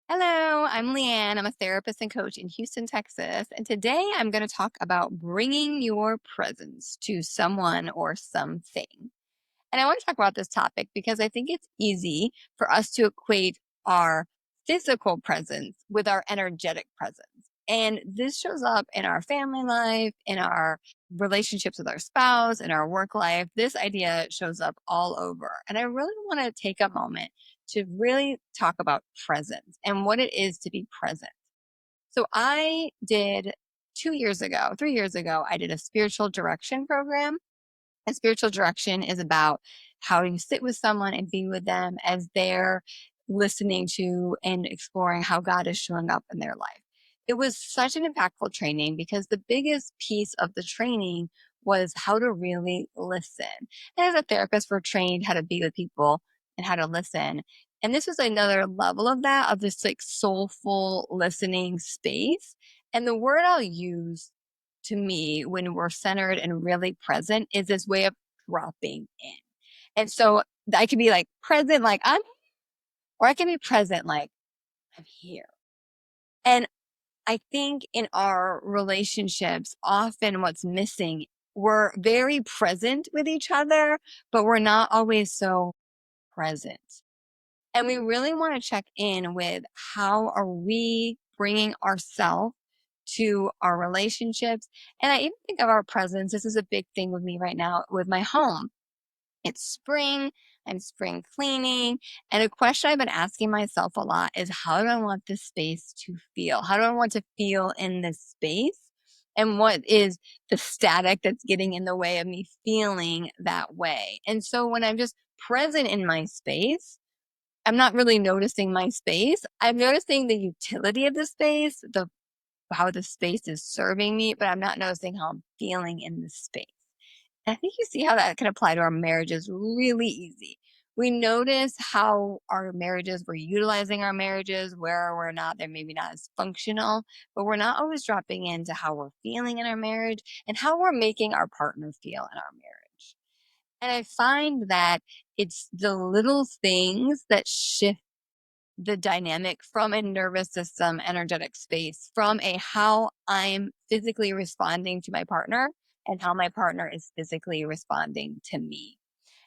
Hello, I'm Leanne. I'm a therapist and coach in Houston, Texas. And today I'm going to talk about bringing your presence to someone or something. And I want to talk about this topic because I think it's easy for us to equate our physical presence with our energetic presence. And this shows up in our family life, in our relationships with our spouse, in our work life. This idea shows up all over. And I really want to take a moment to really talk about presence and what it is to be present. So I did 2 years ago, 3 years ago, I did a spiritual direction program, and spiritual direction is about how you sit with someone and be with them as they're listening to and exploring how God is showing up in their life. It was such an impactful training because the biggest piece of the training was how to really listen. And as a therapist, we're trained how to be with people and how to listen. And this was another level of that, of this like soulful listening space. And the word I'll use to me when we're centered and really present is this way of dropping in. And so I can be like present, like I'm, or I can be present, like I'm here. And I think in our relationships, often what's missing, we're very present with each other, but we're not always so present. And we really want to check in with how are we bringing ourselves to our relationships. And I even think of our presence. This is a big thing with me right now with my home. It's spring. I'm spring cleaning. And a question I've been asking myself a lot is how do I want this space to feel? How do I want to feel in this space? And what is the static that's getting in the way of me feeling that way? And so when I'm just present in my space, I'm not really noticing my space. I'm noticing the utility of the space, the how the space is serving me, but I'm not noticing how I'm feeling in the space. And I think you see how that can apply to our marriages really easy. We notice how our marriages, we're utilizing our marriages, where we're not, they're maybe not as functional, but we're not always dropping into how we're feeling in our marriage and how we're making our partner feel in our marriage. And I find that it's the little things that shift the dynamic from a nervous system energetic space, from a how I'm physically responding to my partner and how my partner is physically responding to me.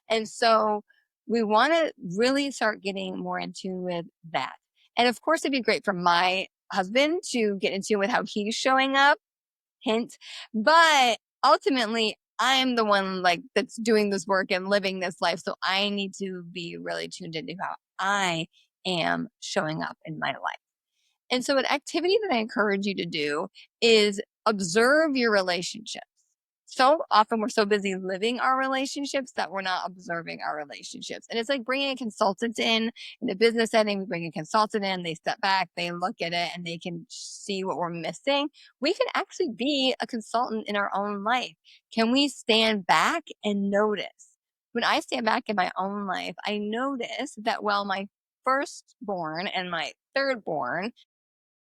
And so we want to really start getting more into with that. And of course, it'd be great for my husband to get into with how he's showing up, hint. But ultimately, I'm the one like that's doing this work and living this life. So I need to be really tuned into how I am showing up in my life. And so, an activity that I encourage you to do is observe your relationships. So often we're so busy living our relationships that we're not observing our relationships. And it's like bringing a consultant in a business setting. We bring a consultant in, they step back, they look at it, and they can see what we're missing. We can actually be a consultant in our own life. Can we stand back and notice? When I stand back in my own life, I notice that while my firstborn and my thirdborn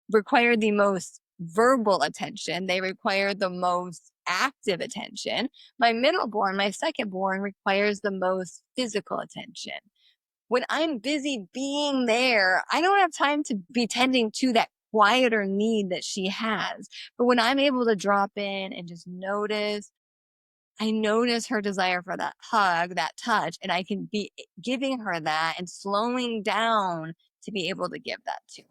require the most verbal attention. They require the most active attention. My middle born, my second born requires the most physical attention. When I'm busy being there, I don't have time to be tending to that quieter need that she has. But when I'm able to drop in and just notice, I notice her desire for that hug, that touch, and I can be giving her that and slowing down to be able to give that to her.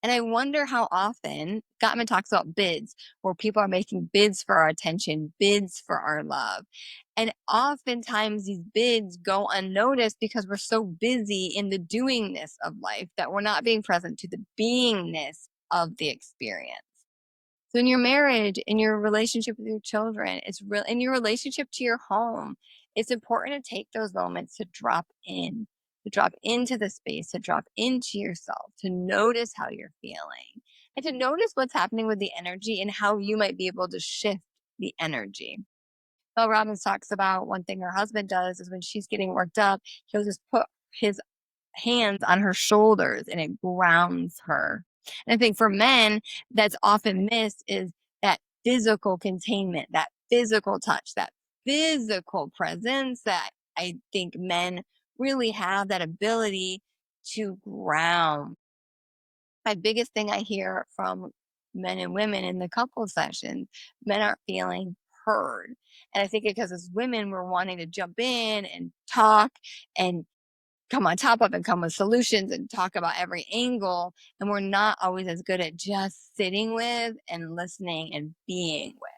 And I wonder how often Gottman talks about bids, where people are making bids for our attention, bids for our love. And oftentimes these bids go unnoticed because we're so busy in the doingness of life that we're not being present to the beingness of the experience. So in your marriage, in your relationship with your children, it's real in your relationship to your home, it's important to take those moments to drop in, to drop into the space, to drop into yourself, to notice how you're feeling, and to notice what's happening with the energy and how you might be able to shift the energy. Mel Robbins talks about one thing her husband does is when she's getting worked up, he'll just put his hands on her shoulders and it grounds her. And I think for men, that's often missed is that physical containment, that physical touch, that physical presence that I think men really have that ability to ground. My biggest thing I hear from men and women in the couple sessions, men aren't feeling heard. And I think because as women, we're wanting to jump in and talk and come on top of and come with solutions and talk about every angle. And we're not always as good at just sitting with and listening and being with.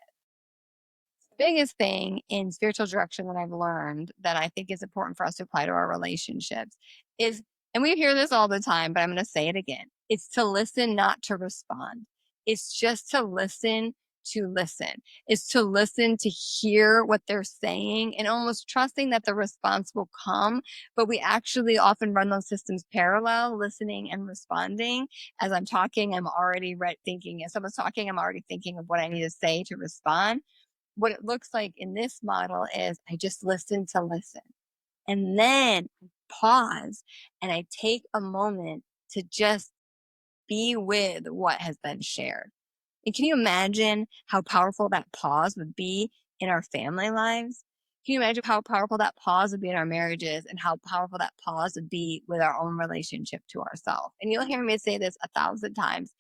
Biggest thing in spiritual direction that I've learned that I think is important for us to apply to our relationships is, and we hear this all the time, but I'm going to say it again. It's to listen, not to respond. It's just to listen to listen. It's to listen to hear what they're saying and almost trusting that the response will come. But we actually often run those systems parallel, listening and responding. As I'm talking, I'm already thinking, as someone's talking, I'm already thinking of what I need to say to respond. What it looks like in this model is I just listen to listen. And then I pause and I take a moment to just be with what has been shared. And can you imagine how powerful that pause would be in our family lives? Can you imagine how powerful that pause would be in our marriages and how powerful that pause would be with our own relationship to ourselves? And you'll hear me say this 1,000 times.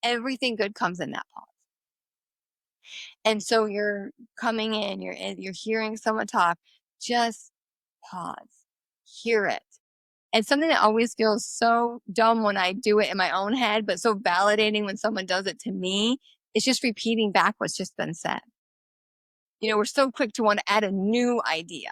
Everything good comes in that pause. And so you're coming in, you're hearing someone talk, just pause, hear it. And something that always feels so dumb when I do it in my own head, but so validating when someone does it to me, is just repeating back what's just been said. We're so quick to want to add a new idea.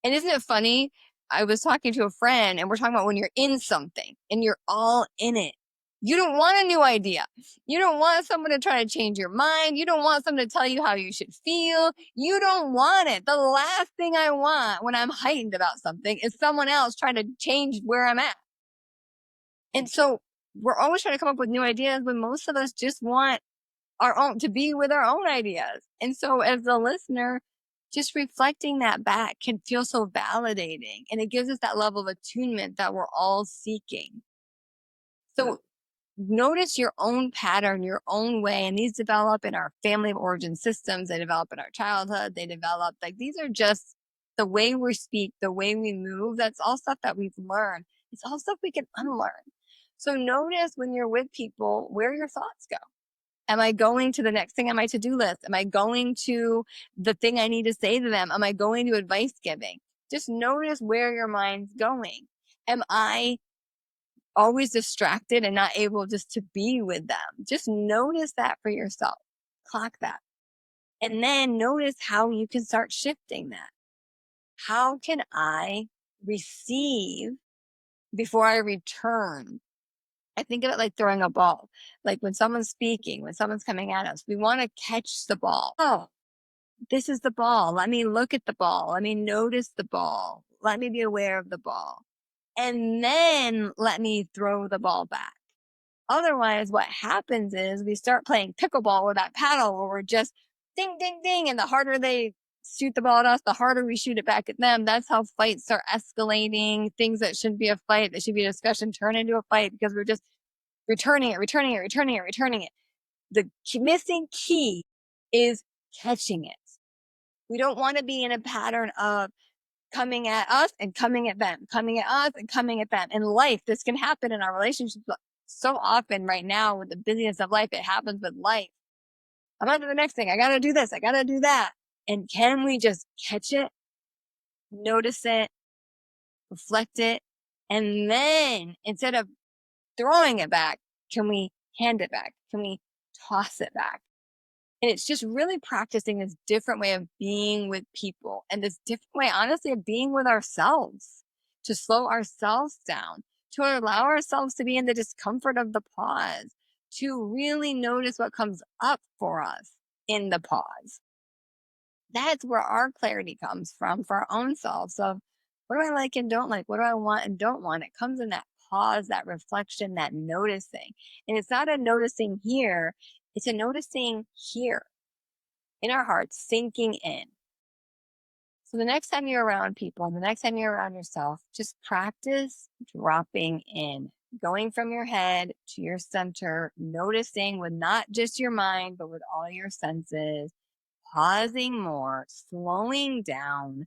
And isn't it funny? I was talking to a friend and we're talking about when you're in something and you're all in it. You don't want a new idea. You don't want someone to try to change your mind. You don't want someone to tell you how you should feel. You don't want it. The last thing I want when I'm heightened about something is someone else trying to change where I'm at. And so we're always trying to come up with new ideas when most of us just want our own, to be with our own ideas. And so as the listener, just reflecting that back can feel so validating, and it gives us that level of attunement that we're all seeking. So notice your own pattern, your own way, and these develop in our family of origin systems. They develop in our childhood. They develop, like, these are just the way we speak, the way we move. That's all stuff that we've learned. It's all stuff we can unlearn. So notice when you're with people where your thoughts go. Am I going to the next thing on my to-do list? Am I going to the thing I need to say to them? Am I going to advice giving? Just notice where your mind's going. Am I always distracted and not able just to be with them? Just notice that for yourself. Clock that. And then notice how you can start shifting that. How can I receive before I return? I think of it like throwing a ball. Like when someone's speaking, when someone's coming at us, we want to catch the ball. Oh, this is the ball. Let me look at the ball. Let me notice the ball. Let me be aware of the ball. And then let me throw the ball back. Otherwise, what happens is we start playing pickleball with that paddle where we're just ding, ding, ding. And the harder they shoot the ball at us, the harder we shoot it back at them. That's how fights start escalating. Things that shouldn't be a fight, that should be a discussion, turn into a fight because we're just returning it. The missing key is catching it. We don't want to be in a pattern of coming at us and coming at them, coming at us and coming at them. In life, this can happen in our relationships so often right now with the busyness of life. It happens with life. I'm on to the next thing. I got to do this. I got to do that. And can we just catch it, notice it, reflect it, and then instead of throwing it back, can we hand it back? Can we toss it back? And it's just really practicing this different way of being with people and this different way, honestly, of being with ourselves, to slow ourselves down, to allow ourselves to be in the discomfort of the pause, to really notice what comes up for us in the pause. That's where our clarity comes from for our own selves of what do I like and don't like? What do I want and don't want? It comes in that pause, that reflection, that noticing. And it's not a noticing here, it's a noticing here in our hearts, sinking in. So the next time you're around people and the next time you're around yourself, just practice dropping in, going from your head to your center, noticing with not just your mind, but with all your senses, pausing more, slowing down,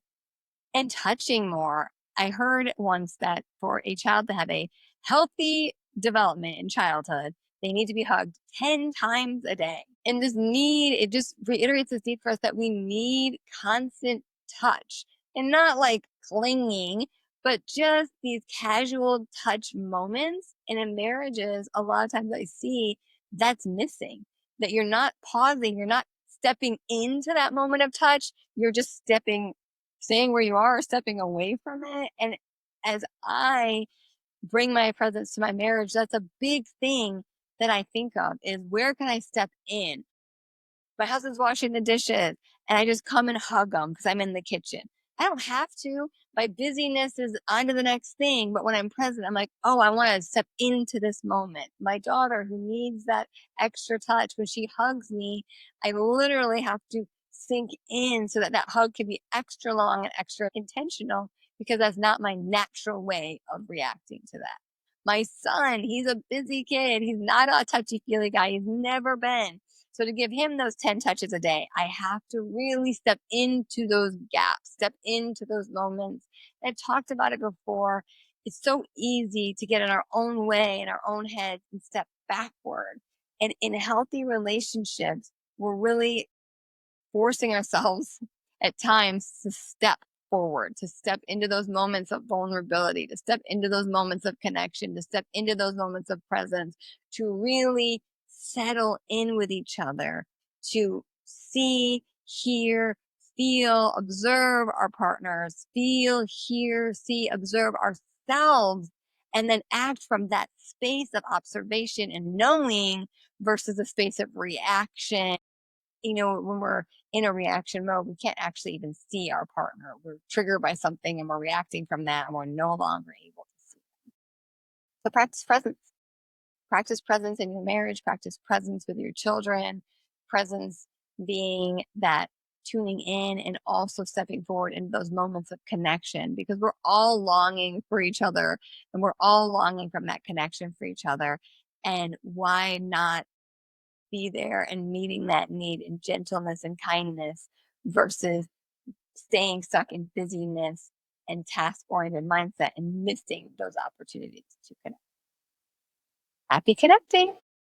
and touching more I heard once that for a child to have a healthy development in childhood, they need to be hugged 10 times a day. And it just reiterates this need for us that we need constant touch and not like clinging, but just these casual touch moments. And in marriages, a lot of times I see that's missing, that you're not pausing, you're not stepping into that moment of touch, you're just staying where you are, or stepping away from it. And as I bring my presence to my marriage, that's a big thing that I think of is where can I step in? My husband's washing the dishes and I just come and hug him because I'm in the kitchen. I don't have to. My busyness is on to the next thing. But when I'm present, I'm like, oh, I want to step into this moment. My daughter, who needs that extra touch, when she hugs me, I literally have to sink in so that that hug can be extra long and extra intentional because that's not my natural way of reacting to that. My son, he's a busy kid. He's not a touchy feely guy. He's never been. So to give him those 10 touches a day, I have to really step into those gaps, step into those moments. I've talked about it before. It's so easy to get in our own way, in our own heads, and step backward. And in healthy relationships, we're really forcing ourselves at times to step forward, to step into those moments of vulnerability, to step into those moments of connection, to step into those moments of presence, to really settle in with each other, to see, hear, feel, observe our partners, feel, hear, see, observe ourselves, and then act from that space of observation and knowing versus a space of reaction. When we're in a reaction mode, we can't actually even see our partner. We're triggered by something and we're reacting from that and we're no longer able to see. So practice presence. Practice presence in your marriage, practice presence with your children, presence being that tuning in and also stepping forward in those moments of connection because we're all longing for each other and we're all longing from that connection for each other. And why not be there and meeting that need in gentleness and kindness versus staying stuck in busyness and task oriented mindset and missing those opportunities to connect. Happy connecting.